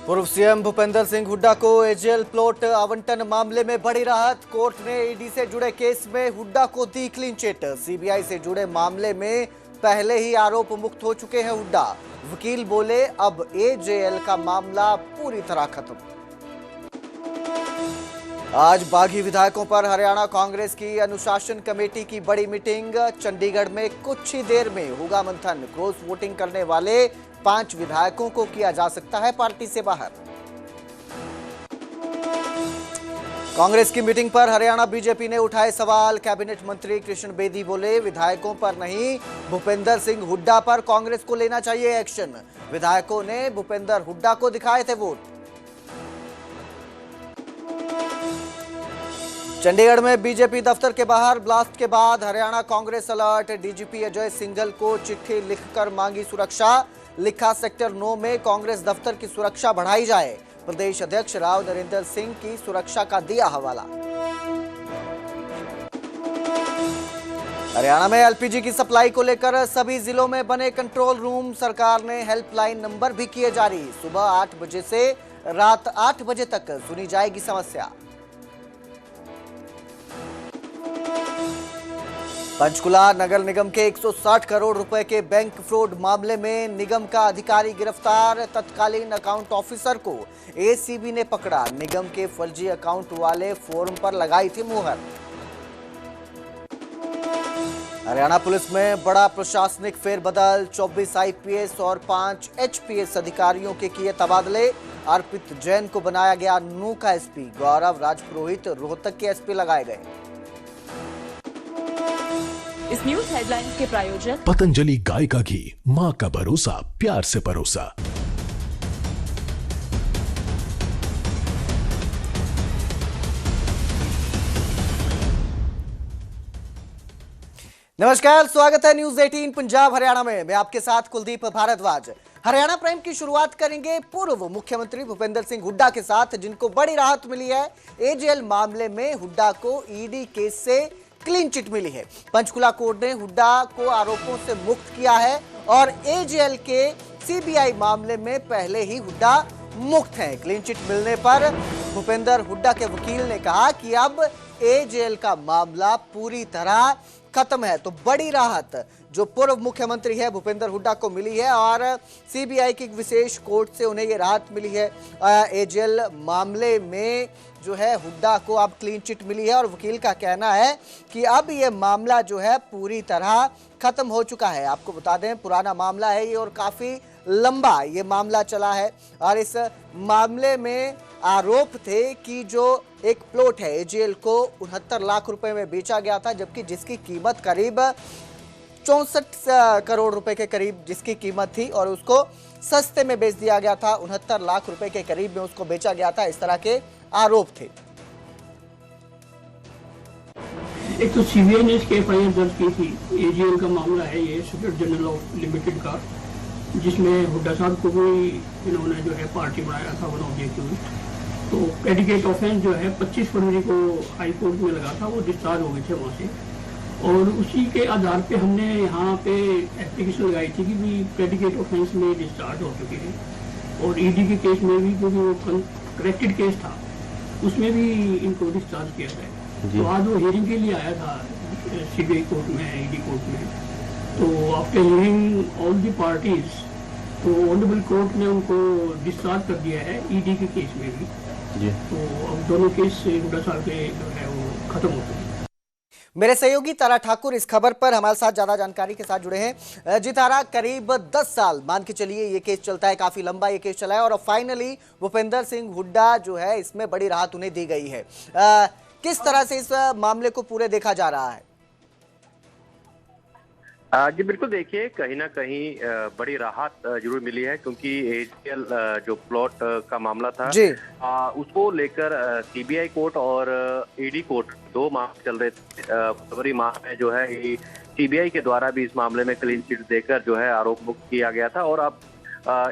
पूर्व सीएम भूपेंद्र सिंह हुड्डा को AJL plot आवंटन मामले में बड़ी राहत। कोर्ट ने ईडी से जुड़े केस में हुड्डा को दी क्लीन चिट। सीबीआई से जुड़े मामले में पहले ही आरोप मुक्त हो चुके हैं हुड्डा। वकील बोले अब एजेएल का मामला पूरी तरह खत्म। आज बागी विधायकों पर हरियाणा कांग्रेस की अनुशासन कमेटी की बड़ी मीटिंग। चंडीगढ़ में कुछ ही देर में होगा मंथन। क्रॉस वोटिंग करने वाले 5 विधायकों को किया जा सकता है पार्टी से बाहर। कांग्रेस की मीटिंग पर हरियाणा बीजेपी ने उठाए सवाल। कैबिनेट मंत्री कृष्ण बेदी बोले विधायकों पर नहीं, भूपेंद्र सिंह हुड्डा पर कांग्रेस को लेना चाहिए एक्शन। विधायकों ने भूपेंद्र हुड्डा को दिखाए थे वोट। चंडीगढ़ में बीजेपी दफ्तर के बाहर ब्लास्ट के बाद हरियाणा कांग्रेस अलर्ट। डीजीपी अजय सिंघल को चिट्ठी लिखकर मांगी सुरक्षा। लिखा सेक्टर 9 में कांग्रेस दफ्तर की सुरक्षा बढ़ाई जाए। प्रदेश अध्यक्ष राव नरेंद्र सिंह की सुरक्षा का दिया हवाला। हरियाणा में एलपीजी की सप्लाई को लेकर सभी जिलों में बने कंट्रोल रूम। सरकार ने हेल्पलाइन नंबर भी किए जारी। सुबह 8 बजे से रात 8 बजे तक सुनी जाएगी समस्या। पंचकुला नगर निगम के 160 करोड़ रुपए के बैंक फ्रॉड मामले में निगम का अधिकारी गिरफ्तार। तत्कालीन अकाउंट ऑफिसर को एसीबी ने पकड़ा। निगम के फर्जी अकाउंट वाले फॉर्म पर लगाई थी मुहर। हरियाणा पुलिस में बड़ा प्रशासनिक फेरबदल। 24 आईपीएस और 5 एचपीएस अधिकारियों के किए तबादले। अर्पित जैन को बनाया गया नू का एसपी। गौरव राजपुरोहित रोहतक के एसपी लगाए गए। इस न्यूज हेडलाइंस के प्रायोजक पतंजलि गाय का घी, माँ का भरोसा, प्यार से परोसा। नमस्कार, स्वागत है न्यूज 18 पंजाब हरियाणा में। मैं आपके साथ कुलदीप भारद्वाज। हरियाणा प्राइम की शुरुआत करेंगे पूर्व मुख्यमंत्री भूपेंद्र सिंह हुड्डा के साथ, जिनको बड़ी राहत मिली है। एजेएल मामले में हुड्डा को ईडी केस से क्लीन चिट मिली है। पंचकुला कोर्ट ने हुड्डा को आरोपों से मुक्त किया है और एजेएल के सीबीआई मामले में पहले ही हुड्डा मुक्त हैं। क्लीन चिट मिलने पर भूपेंद्र हुड्डा के वकील ने कहा कि अब एजेएल का मामला पूरी तरह खत्म है। तो बड़ी राहत जो पूर्व मुख्यमंत्री है भूपेंद्र हुड्डा को मिली है और सीबीआई की विशेष कोर्ट से उन्हें ये राहत मिली है। एजेएल मामले में जो है हुड्डा को अब क्लीन चिट मिली है और वकील का कहना है कि अब ये मामला जो है पूरी तरह खत्म हो चुका है। आपको बता दें पुराना मामला है ये और काफी लंबा ये मामला चला है और इस मामले में आरोप थे कि जो एक प्लॉट है एजेएल को 69 लाख रुपए में बेचा गया था, जबकि जिसकी कीमत करीब 64 करोड़ रुपए के करीब जिसकी कीमत थी और उसको सस्ते में बेच दिया गया था। 69 लाख रुपए के करीब में उसको बेचा गया था। इस तरह के आरोप थे। एक तो सीबीआई ने इसके एफआईआर दर्ज की थी। एजेएल का मामला है ये सेक्रेटरी जनरल ऑफ लिमिटेड का, जिसमें हुड्डा साहब को भी इन्होंने जो है पार्टी बनाया था वन ऑफ द एक्यूज्ड। तो प्रेडिकेट ऑफेंस जो है 25 फरवरी को हाई कोर्ट में लगा था, वो डिस्चार्ज हो गए थे वहाँ से और उसी के आधार पे हमने यहाँ पे एप्लीकेशन लगाई थी कि भी प्रेडिकेट ऑफेंस में डिस्चार्ज हो चुके हैं और ईडी के केस में भी, क्योंकि वो करेक्टेड केस था, उसमें भी इनको डिस्चार्ज किया गया। तो आज वो हियरिंग के लिए आया था सीबीआई कोर्ट में, ईडी कोर्ट में। तो after hearing all the parties, तो ऑनरेबल कोर्ट ने उनको डिस्चार्ज कर दिया है ईडी के केस में भी जी। तो अब दोनों केस हुड्डा साहब के जो है वो खत्म हो गए। मेरे सहयोगी तारा ठाकुर इस खबर पर हमारे साथ ज्यादा जानकारी के साथ जुड़े हैं। जी तारा, करीब 10 साल मान के चलिए ये केस चलता है, काफी लंबा ये केस चला है और फाइनली भूपेंद्र सिंह हुड्डा जो है इसमें बड़ी राहत उन्हें दी गई है। किस तरह से इस मामले को पूरे देखा जा रहा है? जी बिल्कुल, देखिए कहीं ना कहीं बड़ी राहत जरूर मिली है, क्योंकि एजेएल जो प्लॉट का मामला था उसको लेकर सीबीआई कोर्ट और ईडी कोर्ट 2 माह चल रहे थे। फरवरी माह में जो है सीबीआई के द्वारा भी इस मामले में क्लीन चिट देकर जो है आरोप मुक्त किया गया था और अब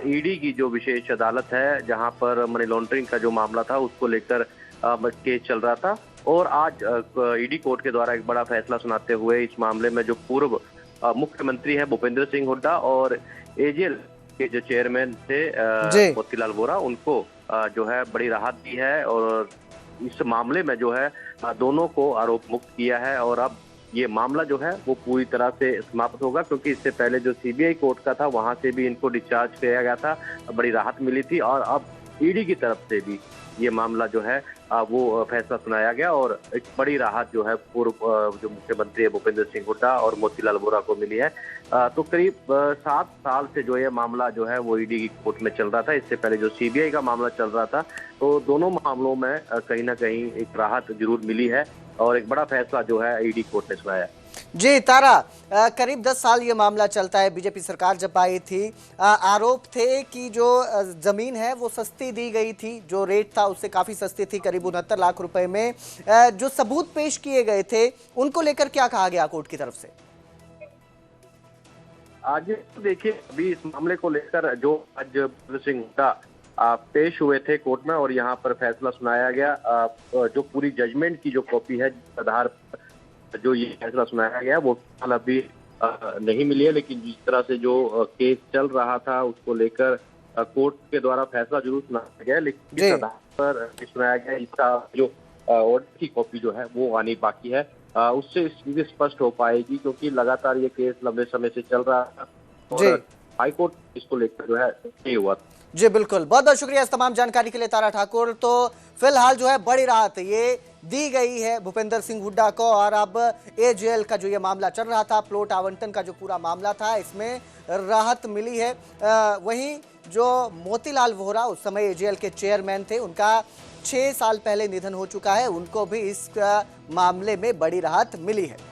ईडी की जो विशेष अदालत है जहां पर मनी लॉन्ड्रिंग का जो मामला था उसको लेकर केस चल रहा था और आज ईडी कोर्ट के द्वारा एक बड़ा फैसला सुनाते हुए इस मामले में जो पूर्व मुख्यमंत्री है भूपेंद्र सिंह हुड्डा और एजेएल के जो चेयरमैन थे मोतीलाल वोरा, उनको जो है बड़ी राहत दी है और इस मामले में जो है दोनों को आरोप मुक्त किया है। और अब ये मामला जो है वो पूरी तरह से समाप्त होगा, क्योंकि इससे पहले जो सीबीआई कोर्ट का था वहां से भी इनको डिस्चार्ज किया गया था, बड़ी राहत मिली थी। और अब ईडी की तरफ से भी ये मामला जो है वो फैसला सुनाया गया और एक बड़ी राहत जो है पूर्व जो मुख्यमंत्री है भूपेंद्र सिंह हुड्डा और मोतीलाल वोरा को मिली है। तो करीब 7 साल से जो ये मामला जो है वो ईडी की कोर्ट में चल रहा था। इससे पहले जो सीबीआई का मामला चल रहा था, तो दोनों मामलों में कहीं ना कहीं एक राहत जरूर मिली है और एक बड़ा फैसला जो है ईडी कोर्ट ने सुनाया। जी तारा, करीब 10 साल ये मामला चलता है। बीजेपी सरकार जब आई थी, आरोप थे कि जो जमीन है वो सस्ती दी गई थी, जो रेट था उससे काफी सस्ती थी, करीब 69 लाख रुपए में। जो सबूत पेश किए गए थे उनको लेकर क्या कहा गया कोर्ट की तरफ से? आज देखिए, अभी इस मामले को लेकर जो आज सिंह हुड्डा पेश हुए थे कोर्ट में और यहाँ पर फैसला सुनाया गया, जो पूरी जजमेंट की जो कॉपी है आधार जो ये फैसला सुनाया गया वो फिलहाल अभी नहीं मिली है, लेकिन जिस तरह से जो केस चल रहा था उसको लेकर कोर्ट के द्वारा फैसला जरूर सुनाया गया, लेकिन इस आधार पर सुनाया गया इसका जो ऑर्डर की कॉपी जो है वो आनी बाकी है। उससे चीजें स्पष्ट हो पाएगी, क्योंकि लगातार ये केस लंबे समय से चल रहा है और हाईकोर्ट इसको लेकर जो है नहीं हुआ। जी बिल्कुल, बहुत बहुत शुक्रिया इस तमाम जानकारी के लिए तारा ठाकुर। तो फिलहाल जो है बड़ी राहत ये दी गई है भूपेंद्र सिंह हुड्डा को और अब एजेएल का जो ये मामला चल रहा था, प्लॉट आवंटन का जो पूरा मामला था, इसमें राहत मिली है। वहीं जो मोतीलाल वोरा उस समय एजेएल के चेयरमैन थे, उनका 6 साल पहले निधन हो चुका है, उनको भी इस मामले में बड़ी राहत मिली है।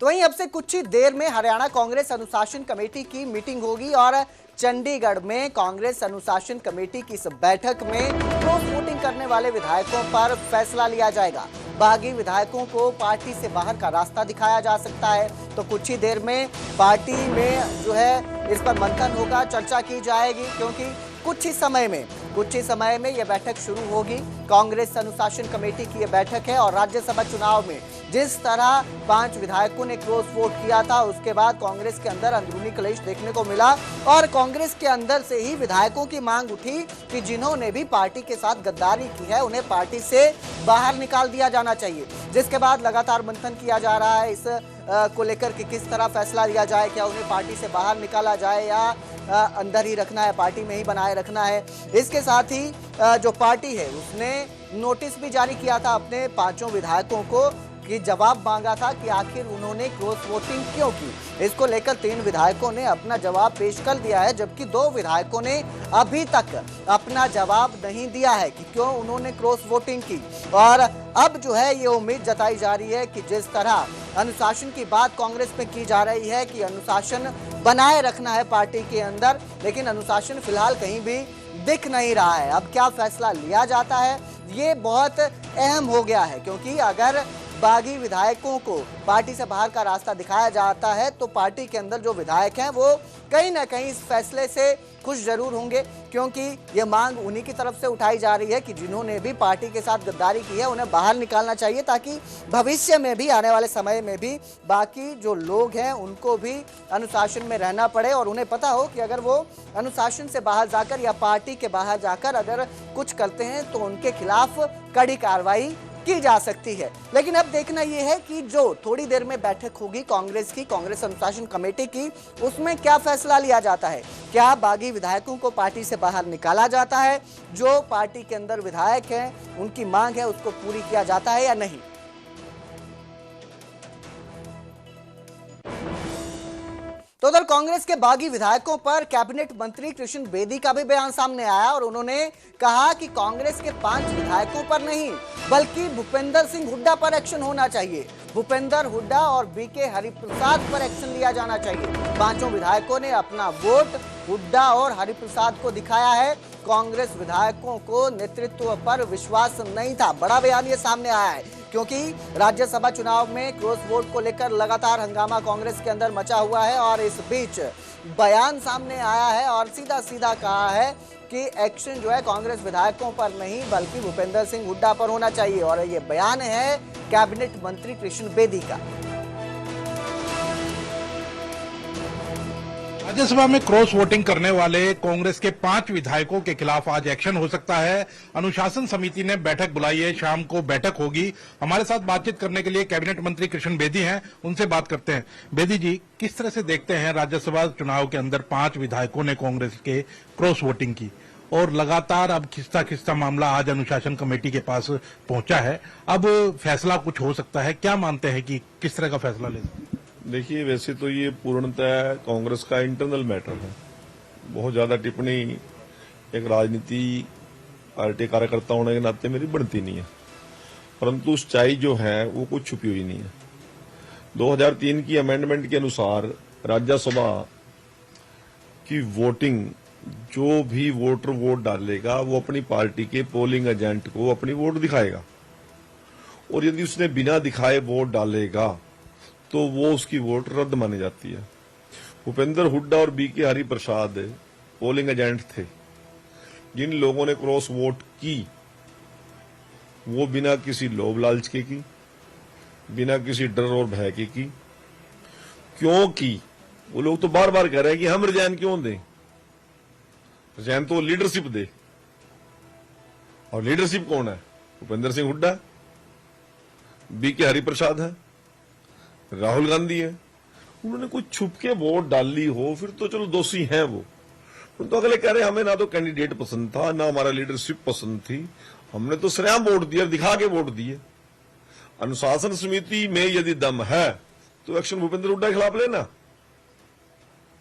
तो वहीं अब से कुछ ही देर में हरियाणा कांग्रेस अनुशासन कमेटी की मीटिंग होगी और चंडीगढ़ में कांग्रेस अनुशासन कमेटी की इस बैठक में क्रॉस वोटिंग करने वाले विधायकों पर फैसला लिया जाएगा। बागी विधायकों को पार्टी से बाहर का रास्ता दिखाया जा सकता है। तो कुछ ही देर में पार्टी में जो है इस पर मंथन होगा, चर्चा की जाएगी, क्योंकि कुछ ही समय में यह बैठक शुरू होगी। कांग्रेस अनुशासन कमेटी की यह बैठक है और राज्यसभा चुनाव में जिस तरह 5 विधायकों ने क्रॉस वोट किया था, उसके बाद कांग्रेस के अंदर अंदरूनी क्लेश देखने को मिला और कांग्रेस के अंदर से ही विधायकों की मांग उठी कि जिन्होंने भी पार्टी के साथ गद्दारी की है उन्हें पार्टी से बाहर निकाल दिया जाना चाहिए। जिसके बाद लगातार मंथन किया जा रहा है इस को लेकर कि किस तरह फैसला लिया जाए, क्या उन्हें पार्टी से बाहर निकाला जाए या अंदर ही रखना है, पार्टी में ही बनाए रखना है। इसके साथ ही जो पार्टी है उसने नोटिस भी जारी किया था अपने 5 विधायकों को कि जवाब मांगा था कि आखिर उन्होंने क्रॉस वोटिंग क्यों की। इसको लेकर 3 विधायकों ने अपना जवाब पेश कर दिया है, जबकि 2 विधायकों ने अभी तक अपना जवाब नहीं दिया है कि क्यों उन्होंने क्रॉस वोटिंग की। और अब जो है ये उम्मीद जताई जा रही है कि जिस तरह अनुशासन की बात कांग्रेस में की जा रही है कि अनुशासन बनाए रखना है पार्टी के अंदर, लेकिन अनुशासन फिलहाल कहीं भी दिख नहीं रहा है। अब क्या फैसला लिया जाता है ये बहुत अहम हो गया है, क्योंकि अगर बागी विधायकों को पार्टी से बाहर का रास्ता दिखाया जाता है तो पार्टी के अंदर जो विधायक हैं वो कहीं ना कहीं इस फैसले से खुश जरूर होंगे, क्योंकि ये मांग उन्हीं की तरफ से उठाई जा रही है कि जिन्होंने भी पार्टी के साथ गद्दारी की है उन्हें बाहर निकालना चाहिए, ताकि भविष्य में भी, आने वाले समय में भी बाकी जो लोग हैं उनको भी अनुशासन में रहना पड़े और उन्हें पता हो कि अगर वो अनुशासन से बाहर जाकर या पार्टी के बाहर जाकर अगर कुछ करते हैं तो उनके खिलाफ कड़ी कार्रवाई की जा सकती है। लेकिन अब देखना यह है कि जो थोड़ी देर में बैठक होगी कांग्रेस अनुशासन कमेटी की, उसमें क्या फैसला लिया जाता है। क्या बागी विधायकों को पार्टी से बाहर निकाला जाता है, जो पार्टी के अंदर विधायक हैं उनकी मांग है उसको पूरी किया जाता है या नहीं। तो उधर कांग्रेस के बागी विधायकों पर कैबिनेट मंत्री कृष्ण बेदी का भी बयान सामने आया और उन्होंने कहा कि कांग्रेस के 5 विधायकों पर नहीं बल्कि भूपेंद्र सिंह हुड्डा पर एक्शन होना चाहिए। भूपेंद्र हुड्डा और बीके हरिप्रसाद पर एक्शन लिया जाना चाहिए। 5 विधायकों ने अपना वोट हुड्डा और हरिप्रसाद को दिखाया है। कांग्रेस विधायकों को नेतृत्व पर विश्वास नहीं था। बड़ा बयान ये सामने आया है, क्योंकि राज्यसभा चुनाव में क्रॉस वोट को लेकर लगातार हंगामा कांग्रेस के अंदर मचा हुआ है और इस बीच बयान सामने आया है और सीधा सीधा कहा है कि एक्शन जो है कांग्रेस विधायकों पर नहीं बल्कि भूपेंद्र सिंह हुड्डा पर होना चाहिए। और ये बयान है कैबिनेट मंत्री कृष्ण बेदी का। राज्यसभा में क्रॉस वोटिंग करने वाले कांग्रेस के 5 विधायकों के खिलाफ आज एक्शन हो सकता है। अनुशासन समिति ने बैठक बुलाई है, शाम को बैठक होगी। हमारे साथ बातचीत करने के लिए कैबिनेट मंत्री कृष्ण बेदी हैं, उनसे बात करते हैं। बेदी जी, किस तरह से देखते हैं राज्यसभा चुनाव के अंदर 5 विधायकों ने कांग्रेस के क्रॉस वोटिंग की और लगातार अब खिस्ता मामला आज अनुशासन कमेटी के पास पहुंचा है, अब फैसला कुछ हो सकता है, क्या मानते हैं कि किस तरह का फैसला ले? देखिए, वैसे तो ये पूर्णतः कांग्रेस का इंटरनल मैटर है। बहुत ज्यादा टिप्पणी एक राजनीति पार्टी कार्यकर्ता होने के नाते मेरी बनती नहीं है, परंतु सच्चाई जो है वो कुछ छुपी हुई नहीं है। 2003 की अमेंडमेंट के अनुसार राज्यसभा की वोटिंग, जो भी वोटर वोट डालेगा वो अपनी पार्टी के पोलिंग एजेंट को अपनी वोट दिखाएगा, और यदि उसने बिना दिखाए वोट डालेगा तो वो उसकी वोट रद्द मानी जाती है। भूपेंद्र हुड्डा और बीके हरिप्रसाद पोलिंग एजेंट थे। जिन लोगों ने क्रॉस वोट की वो बिना किसी लोभ लालच के की, बिना किसी डर और भय के की। क्यों की? वो लोग तो बार बार कह रहे हैं कि हम रिजाइन क्यों दें, रिजाइन तो लीडरशिप दे। और लीडरशिप कौन है? भूपेंद्र सिंह हुड्डा, बीके हरिप्रसाद है, राहुल गांधी है। उन्होंने कुछ छुप के वोट डाली हो फिर तो चलो दोषी हैं वो, तो अगले कह रहे हमें ना तो कैंडिडेट पसंद था ना हमारा लीडरशिप पसंद थी, हमने तो सरेआम वोट दिया, दिखा के वोट दिए। अनुशासन समिति में यदि दम है तो एक्शन भूपेंद्र हुड्डा के खिलाफ लेना,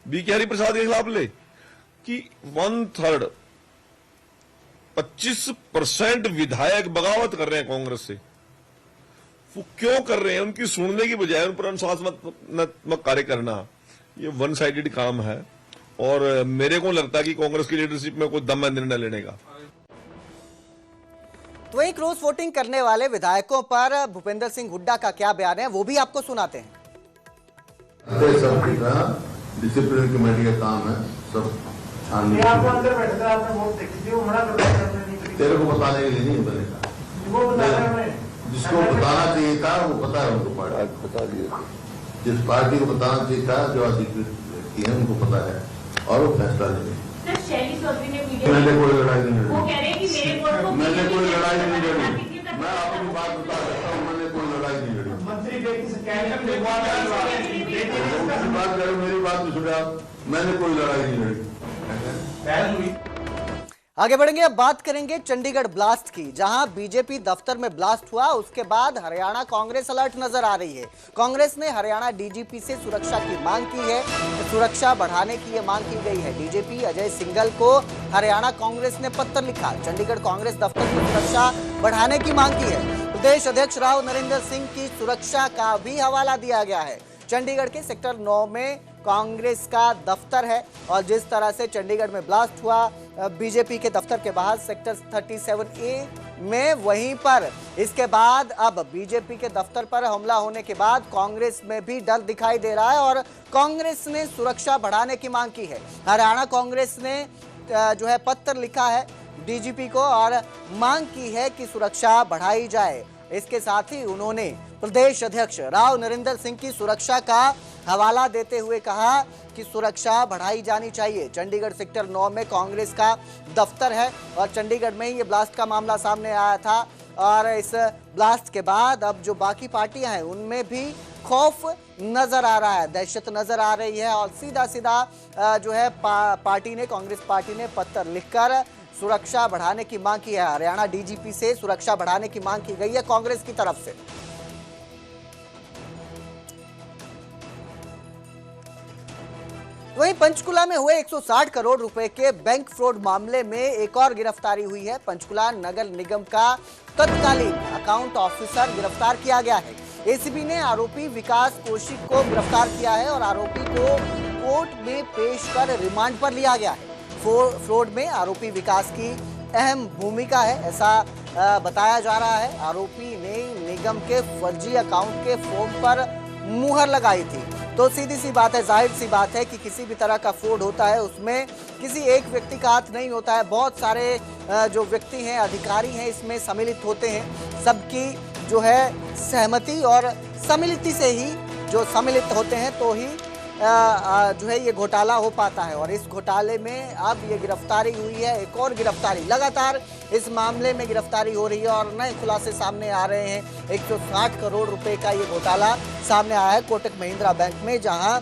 बीके हरिप्रसाद के खिलाफ ले कि 1/3 25% विधायक बगावत कर रहे हैं कांग्रेस से। वो क्यों कर रहे हैं? उनकी सुनने की बजाय उन पर अनुशासनात्मक कार्य करना ये वन साइडेड काम है, और मेरे को लगता है कि कांग्रेस की लीडरशिप में कोई दम है निर्णय लेने का। तो वही क्रॉस वोटिंग करने वाले विधायकों पर भूपेंद्र सिंह हुड्डा का क्या बयान है वो भी आपको सुनाते हैं। डिसिप्लिन कमेटी का काम है, सब छानबीन। तेरे को बताने के लिए नहीं बनेगा, जिसको बताना चाहिए था वो पता है उनको, पार्टी बता दिया। जिस पार्टी को बताना चाहिए था, जो अधिकृत व्यक्ति है उनको पता है और वो फैसला लेंगे। मैंने कोई लड़ाई नहीं लड़ी, मैंने कोई लड़ाई नहीं लड़ी, मैं आपको बात बता सकता हूँ, मैंने कोई लड़ाई नहीं लड़ी। बात करो, मेरी बात तो सुने आप, मैंने कोई लड़ाई नहीं लड़ी। आगे बढ़ेंगे, अब बात करेंगे चंडीगढ़ ब्लास्ट की, जहां बीजेपी दफ्तर में ब्लास्ट हुआ उसके बाद हरियाणा कांग्रेस अलर्ट नजर आ रही है। कांग्रेस ने हरियाणा डीजीपी से सुरक्षा की मांग की है, सुरक्षा बढ़ाने की यह मांग की गई है। डीजीपी अजय सिंघल को हरियाणा कांग्रेस ने पत्र लिखा, चंडीगढ़ कांग्रेस दफ्तर की सुरक्षा बढ़ाने की मांग की है। प्रदेश अध्यक्ष राव नरेंद्र सिंह की सुरक्षा का भी हवाला दिया गया है। चंडीगढ़ के सेक्टर 9 में कांग्रेस का दफ्तर है और जिस तरह से चंडीगढ़ में ब्लास्ट हुआ बीजेपी के दफ्तर के बाहर सेक्टर 37A में, वहीं पर इसके बाद अब बीजेपी के दफ्तर पर हमला होने के बाद कांग्रेस में भी डर दिखाई दे रहा है और कांग्रेस ने सुरक्षा बढ़ाने की मांग की है। हरियाणा कांग्रेस ने जो है पत्र लिखा है डीजीपी को और मांग की है कि सुरक्षा बढ़ाई जाए। इसके साथ ही उन्होंने प्रदेश अध्यक्ष राव नरेंद्र सिंह की सुरक्षा का हवाला देते हुए कहा कि सुरक्षा बढ़ाई जानी चाहिए। चंडीगढ़ सेक्टर 9 में कांग्रेस का दफ्तर है और चंडीगढ़ में ही ये ब्लास्ट का मामला सामने आया था और इस ब्लास्ट के बाद अब जो बाकी पार्टियां हैं उनमें भी खौफ नजर आ रहा है, दहशत नजर आ रही है और सीधा जो है कांग्रेस पार्टी ने पत्र लिखकर सुरक्षा बढ़ाने की मांग की है। हरियाणा डीजीपी से सुरक्षा बढ़ाने की मांग की गई है कांग्रेस की तरफ से। वहीं पंचकुला में हुए 160 करोड़ रुपए के बैंक फ्रॉड मामले में एक और गिरफ्तारी हुई है। पंचकुला नगर निगम का तत्कालीन अकाउंट ऑफिसर गिरफ्तार किया गया है। एसीबी ने आरोपी विकास कौशिक को गिरफ्तार किया है और आरोपी को कोर्ट में पेश कर रिमांड पर लिया गया है। फ्रॉड में आरोपी विकास की अहम भूमिका है, ऐसा बताया जा रहा है। आरोपी ने निगम के फर्जी अकाउंट के फॉर्म पर मुहर लगाई थी। तो सीधी सी बात है, जाहिर सी बात है कि किसी भी तरह का फ्रॉड होता है उसमें किसी एक व्यक्ति का हाथ नहीं होता है, बहुत सारे जो व्यक्ति हैं, अधिकारी हैं, इसमें सम्मिलित होते हैं। सबकी जो है सहमति और सम्मिलित से ही जो सम्मिलित होते हैं तो ही जो है ये घोटाला हो पाता है। और इस घोटाले में अब ये गिरफ्तारी हुई है, एक और गिरफ्तारी, लगातार इस मामले में गिरफ्तारी हो रही है और नए खुलासे सामने आ रहे हैं। 160 करोड़ रुपए का ये घोटाला सामने आया है कोटक महिंद्रा बैंक में, जहां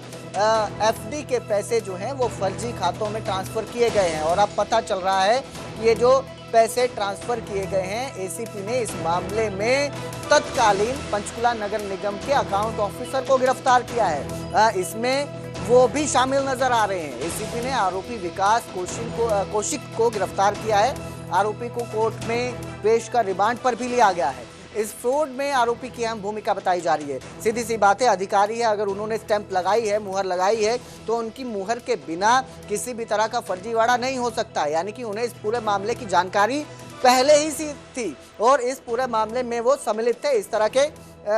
एफडी के पैसे जो हैं वो फर्जी खातों में ट्रांसफर किए गए हैं। और अब पता चल रहा है कि ये जो पैसे ट्रांसफर किए गए हैं, एसीपी ने इस मामले में तत्कालीन पंचकुला नगर निगम के अकाउंट ऑफिसर को गिरफ्तार किया है। इसमें वो भी शामिल नजर आ रहे हैं। एसीपी ने आरोपी विकास कौशिक को गिरफ्तार किया है। आरोपी को कोर्ट में पेश कर रिमांड पर भी लिया गया है। इस फ्रॉड में आरोपी की अहम भूमिका बताई जा रही है। सीधी सी बात है, अधिकारी है, अगर उन्होंने स्टैंप लगाई है, मुहर लगाई है, तो उनकी मुहर के बिना किसी भी तरह का फर्जीवाड़ा नहीं हो सकता। यानी कि उन्हें इस पूरे मामले की जानकारी पहले ही सी थी और इस पूरे मामले में वो सम्मिलित थे। इस तरह के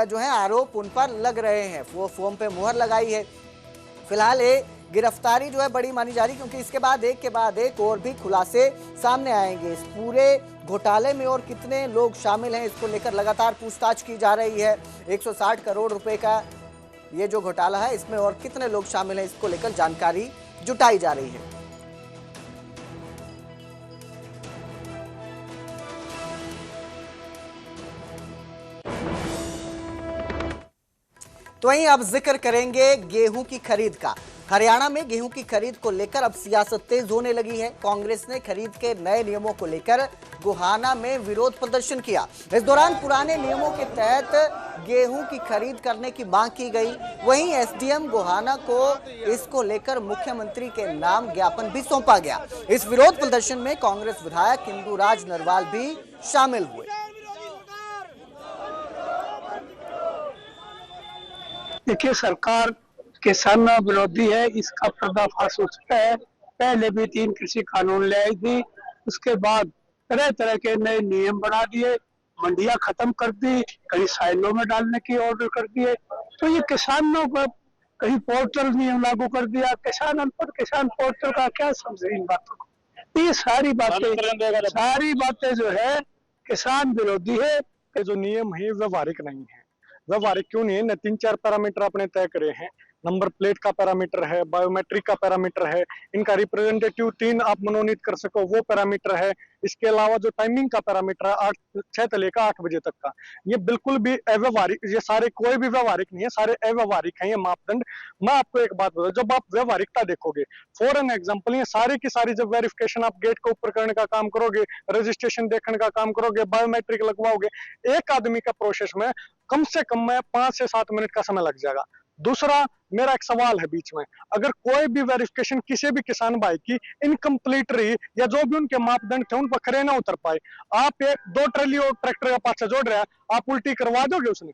जो है आरोप उन पर लग रहे हैं। वो फॉर्म पे मुहर लगाई है। फिलहाल ये गिरफ्तारी जो है बड़ी मानी जा रही, क्योंकि इसके बाद एक और भी खुलासे सामने आएंगे। इस पूरे घोटाले में और कितने लोग शामिल हैं, इसको लेकर लगातार पूछताछ की जा रही है। 160 करोड़ रुपए का ये जो घोटाला है, इसमें और कितने लोग शामिल हैं, इसको लेकर जानकारी जुटाई जा रही है। तो वहीं अब जिक्र करेंगे गेहूं की खरीद का। हरियाणा में गेहूं की खरीद को लेकर अब सियासत तेज होने लगी है। कांग्रेस ने खरीद के नए नियमों को लेकर गोहाना में विरोध प्रदर्शन किया। इस दौरान पुराने नियमों के तहत गेहूं की खरीद करने की मांग की गई। वहीं एसडीएम गोहाना को इसको लेकर मुख्यमंत्री के नाम ज्ञापन भी सौंपा गया। इस विरोध प्रदर्शन में कांग्रेस विधायक इंदुराज नरवाल भी शामिल हुए। देखिए, सरकार किसान विरोधी है, इसका पर्दाफाश हो चुका है। पहले भी 3 कृषि कानून ले आई थी, उसके बाद तरह तरह के नए नियम बना दिए, मंडियां खत्म कर दी, कहीं साइलों में डालने की ऑर्डर कर दिए। तो ये किसानों पर कहीं पोर्टल नियम लागू कर दिया। किसान अनपढ़, किसान पोर्टल का क्या समझे इन बातों को। ये सारी बातें जो है किसान विरोधी है। जो नियम है व्यवहारिक नहीं है। व्यवहारिक क्यों नहीं है? न 3-4 पैरामीटर आपने तय करे हैं। नंबर प्लेट का पैरामीटर है, बायोमेट्रिक का पैरामीटर है, इनका रिप्रेजेंटेटिव 3 आप मनोनीत कर सको वो पैरामीटर है। इसके अलावा जो टाइमिंग का पैरामीटर है 6 से लेकर 8 बजे तक का, ये बिल्कुल भी अव्यवहारिक, ये सारे कोई भी व्यवहारिक नहीं है, सारे अव्यवहारिक हैं ये मापदंड। मैं आपको एक बात बताऊं, जब आप व्यवहारिकता देखोगे, फॉर एन एग्जाम्पल, ये सारी की सारी जब वेरिफिकेशन आप गेट के ऊपर करने का काम करोगे, रजिस्ट्रेशन देखने का काम करोगे, बायोमेट्रिक लगवाओगे, एक आदमी का प्रोसेस में कम से कम 5 से 7 मिनट का समय लग जाएगा। दूसरा, मेरा एक सवाल है बीच में, अगर कोई भी वेरिफिकेशन किसी भी किसान भाई की इनकम्प्लीट रही या जो भी उनके मापदंड थे उन पर खरे ना उतर पाए, आप 1-2 ट्रैली और ट्रैक्टर का पाछा जोड़ रहे हैं, आप उल्टी करवा दोगे उसने।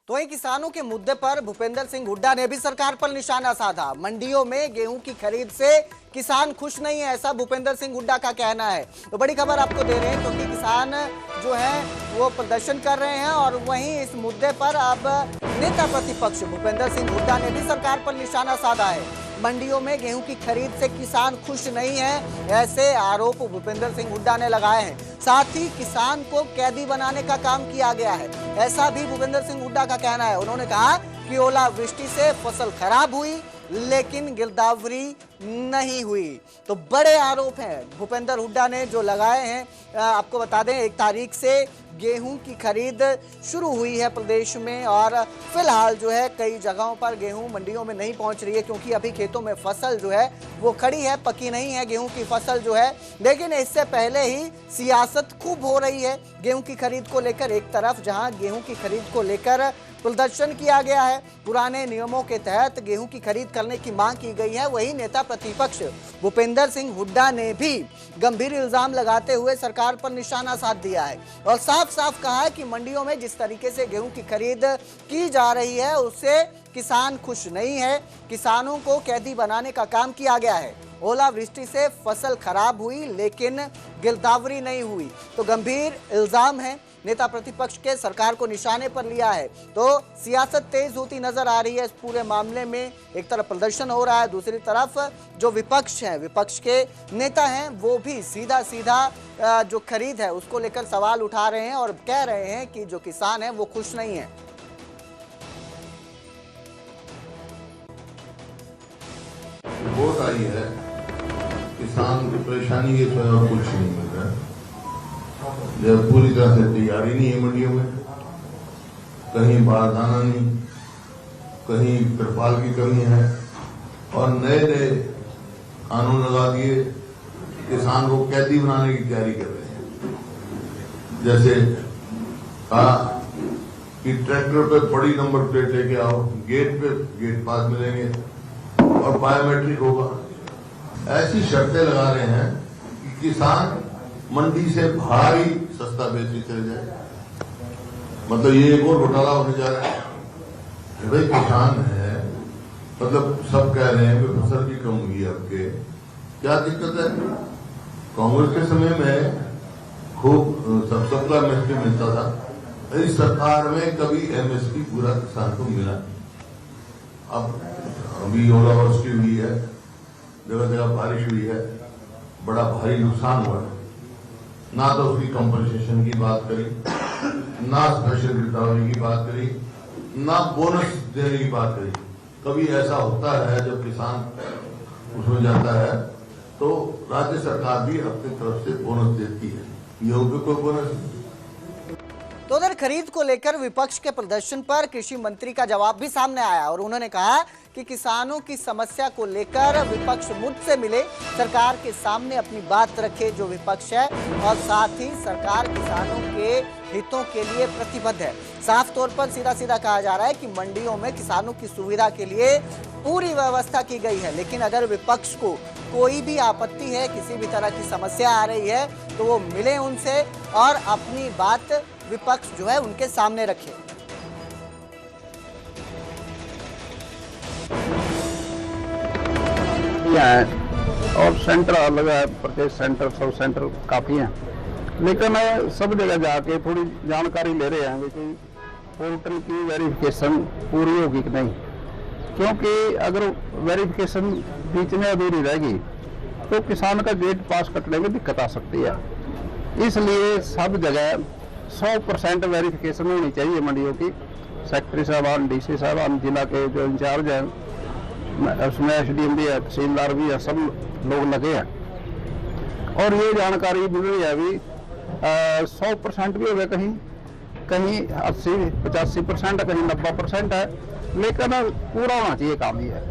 तो वहीं किसानों के मुद्दे पर भूपेंद्र सिंह हुड्डा ने भी सरकार पर निशाना साधा। मंडियों में गेहूं की खरीद से किसान खुश नहीं है, ऐसा भूपेंद्र सिंह हुड्डा का कहना है। तो बड़ी खबर आपको दे रहे हैं, क्योंकि किसान जो है वो प्रदर्शन कर रहे हैं और वहीं इस मुद्दे पर अब नेता प्रतिपक्ष भूपेंद्र सिंह हुड्डा ने भी सरकार पर निशाना साधा है। मंडियों में गेहूं की खरीद से किसान खुश नहीं है, ऐसे आरोप भूपेंद्र सिंह हुड्डा ने लगाए हैं। साथ ही किसान को कैदी बनाने का काम किया गया है, ऐसा भी भूपेंद्र सिंह हुड्डा का कहना है। उन्होंने कहा कि ओलावृष्टि से फसल खराब हुई लेकिन गिरदावरी नहीं हुई। तो बड़े आरोप हैं भूपेंद्र हुड्डा ने जो लगाए हैं। आपको बता दें, 1 तारीख से गेहूं की खरीद शुरू हुई है प्रदेश में और फिलहाल जो है कई जगहों पर गेहूं मंडियों में नहीं पहुंच रही है, क्योंकि अभी खेतों में फसल जो है वो खड़ी है, पकी नहीं है गेहूं की फसल जो है। लेकिन इससे पहले ही सियासत खूब हो रही है गेहूं की खरीद को लेकर। एक तरफ जहां गेहूं की खरीद को लेकर प्रदर्शन किया गया है, पुराने नियमों के तहत गेहूं की खरीद करने की मांग की गई है, वहीं नेता प्रतिपक्ष भूपेंद्र सिंह हुड्डा ने भी गंभीर इल्जाम लगाते हुए सरकार पर निशाना साध दिया है और साफ साफ कहा है कि मंडियों में जिस तरीके से गेहूं की खरीद की जा रही है उससे किसान खुश नहीं है। किसानों को कैदी बनाने का काम किया गया है। ओलावृष्टि से फसल खराब हुई लेकिन गिरदावरी नहीं हुई। तो गंभीर इल्जाम है, नेता प्रतिपक्ष के सरकार को निशाने पर लिया है। तो सियासत तेज होती नजर आ रही है इस पूरे मामले में। एक तरफ प्रदर्शन हो रहा है, दूसरी तरफ जो विपक्ष है, विपक्ष के नेता हैं, वो भी सीधा सीधा जो खरीद है उसको लेकर सवाल उठा रहे हैं और कह रहे हैं कि जो किसान है वो खुश नहीं है। रिपोर्ट आई है, किसान की परेशानी ये तो और कुछ नहीं मिल रहा है। जब पूरी तरह से तैयारी नहीं है मंडियों में, कहीं बारदाना नहीं, कहीं तिरपाल की कमी है, और नए नए कानून लगा दिए, किसान को कैदी बनाने की तैयारी कर रहे हैं। जैसे कहा कि ट्रैक्टर पे बड़ी नंबर प्लेट लेके आओ, गेट पास मिलेंगे और बायोमेट्रिक होगा। ऐसी शर्तें लगा रहे हैं कि किसान मंडी से बाहर ही सस्ता बेचते चले जाए। मतलब ये एक और घोटाला होने जा रहा है। भाई किसान है, मतलब सब कह रहे हैं कि फसल भी कम हुई है, आपके क्या दिक्कत है? कांग्रेस के समय में खूब सबका एमएसपी मिलता था। इस सरकार में कभी एमएसपी पूरा किसान को मिला। अब अभी ओलावृष्टि हुई है, जगह जगह बारिश हुई है, बड़ा भारी नुकसान हुआ है। ना तो उसकी कंपनसेशन की बात करी, ना स्पेशल रिकवरी की बात करी, ना बोनस देने की बात करी। कभी ऐसा होता है जब किसान उसमें जाता है तो राज्य सरकार भी अपनी तरफ से बोनस देती है, गेहूं पे कोई बोनस नहीं। तो उधर खरीद को लेकर विपक्ष के प्रदर्शन पर कृषि मंत्री का जवाब भी सामने आया और उन्होंने कहा कि किसानों की समस्या को लेकर विपक्ष मुझसे मिले, सरकार के सामने अपनी बात रखे जो विपक्ष है, और साथ ही सरकार किसानों के हितों के लिए प्रतिबद्ध है। साफ तौर पर सीधा सीधा कहा जा रहा है कि मंडियों में किसानों की सुविधा के लिए पूरी व्यवस्था की गई है, लेकिन अगर विपक्ष को कोई भी आपत्ति है, किसी भी तरह की समस्या आ रही है, तो वो मिले उनसे और अपनी बात विपक्ष जो है उनके सामने रखे। और सेंटर अलग है, प्रत्येक सेंटर सब सेंटर काफी हैं, लेकिन सब जगह जाके थोड़ी जानकारी ले रहे हैं कि पोर्टल की वेरिफिकेशन पूरी होगी कि नहीं, क्योंकि अगर वेरिफिकेशन बीच में अधूरी रहेगी तो किसान का गेट पास कटने में दिक्कत आ सकती है। इसलिए सब जगह 100% वेरिफिकेशन होनी चाहिए मंडियों की। सेक्रेटरी साहबान, डीसी साहबान, जिला के जो इंचार्ज हैं, उसमें एसडीएम भी है, तहसीलदार भी है, सब लोग लगे हैं। और ये जानकारी मिल रही है अभी 100% भी हो गए, कहीं 80-85%, कहीं 90% है, लेकिन पूरा होना चाहिए काम ही है।